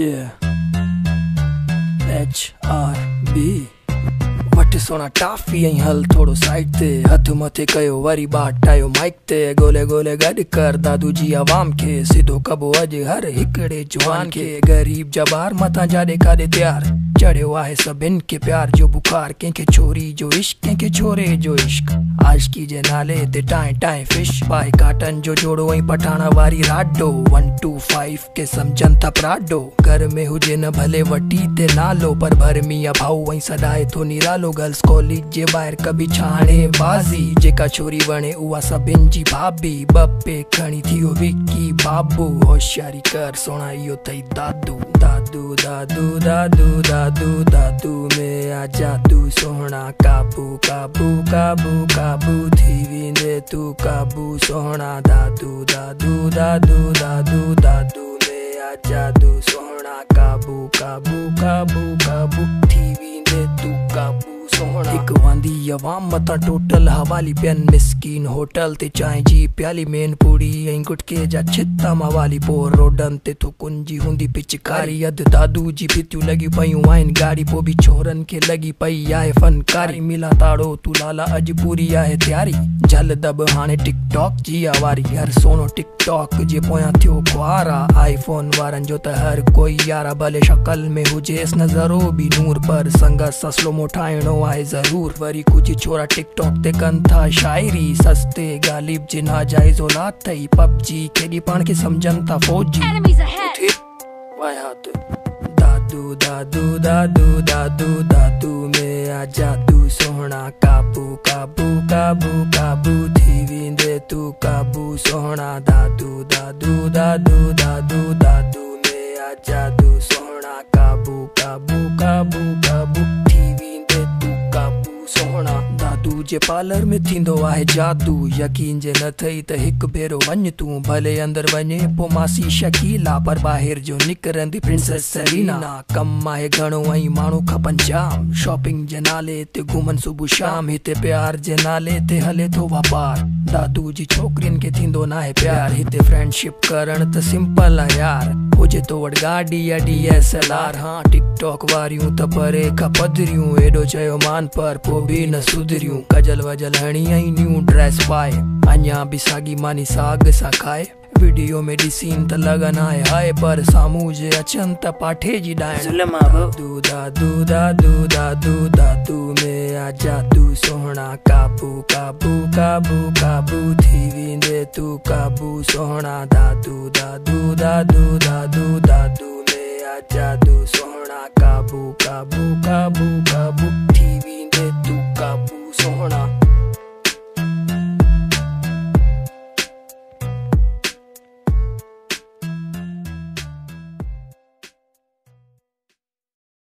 Yeah. HRB what सोना toffee ऐं हल थोड़ो साइड ते हथ मथे कयो वरी बाट आयो माइक ते गोले गोले गड कर दादू जी आवाम के सिधो कबो अज हर हिकड़े जवान के गरीब जबार मथा जाडे कादे तैयार चढ़ियो आहे सभिन के प्यार जो बुखार कंहिंखे छोरी जो इश्क कंहिंखे छोरे जो इश्क आशिकी जे नाले ते टाए टाए फिश पाए काटन जो जोड़ो ऐं पठाणा वारी राडो 125 के समझन था प्राडो घर में हुजे न भले वटी ते नालो पर भरमी भाऊ ऐं सदाए थो निरालो गर्ल्स कॉलेज जे ॿाहिरि कभी छाणे बाज़ी जेका छोरी वणे उहा सभिन जी भाभी बप्पे खणी थियो विकी बाबू होशियारी कर सोना इहो थई दादू दादू दादू दादू दादू दादू में आ जादू सोहना काबू काबू काबू काबू थी वेंदे तू काबू सोहना दादू दादू दादू दादू दादू में आ जादू सोहना काबू काबू काबू काबू थी वेंदे तू काबू एक वांदी अवाम मता टोटल हवाली पियन मिस्कीन होटल ते चांहि जी प्याली मेन पूड़ी ऐं गुटके जा छिता मवाली पोइ रोडन ते थुकुन जी हूंदी पिचकारी अध दादू जी भितियूं लगी पयूं आहिनि गाड़ी पोइ बि छोरन खे लगी पई आहे फनकारी मिला ताड़ो तू लाला अॼु पूरी आहे तैयारी झल दब हाणे टिकटॉक जी आवारी हर सोनो टिकटॉक जे पोयां थियो ख्वारा आईफोन वारन जो त हर कोई यारा भले शक्ल में हुजेस न ज़रो बि नूर पर संगत ससलो मोठाइणो आहे जरूर वरी कुछ छोरा टिकटॉक ते कन था शायरी सस्ते गालिब जे नाजायज़ औलाद थई पबजी केडी पाण के समझन था फौजी दादू दादू दादू दादू दादू में आ जादू सोहना काबू काबू काबू काबू थी वेंदे तू काबू सोहना दादू दादू दादू दादू दादू में आ जादू सोहना काबू काबू काबू काबू थी वेंदे तू काबू सोहना दादू जे पार्लर में थींदो आहे जादू यकीन जे न थई त हिकु भेरो वञ तूं भले अंदर वञे पो मासी शकीला पर ॿाहिरि जो निकरंदी प्रिंसेस सलीना कम आहे घणो ऐं माण्हू खपन जाम शॉपिंग जे नाले ते घुमन सुबुह शाम हिते प्यार जे नाले ते हले थो वापार दादू जी छोकरिन के थींदो न आहे प्यार हिते फ्रेंडशिप करण त सिंपल आहे यार हुजे तो वटि गाॾी या DSLR हाँ टिकटॉक वारियूं त परे खां पधरियूं एॾो चयो मान पर पोइ बि न सुधरियूं कजल वजल हणी ऐं न्यू ड्रेस पाए अञा बि साॻी मानी साग सा खाए वीडियो में ॾिसीन त लगन आहे हाय पर साम्हूं जे अचनि त पाठे जी ॾाइण दादू दादू दादू दादू दादू में आ जादू सोहना काबू काबू काबू काबू थी वेंदे तू काबू सोहना दादू दादू दादू दादू दादू में आ जादू सोहना काबू काबू काबू काबू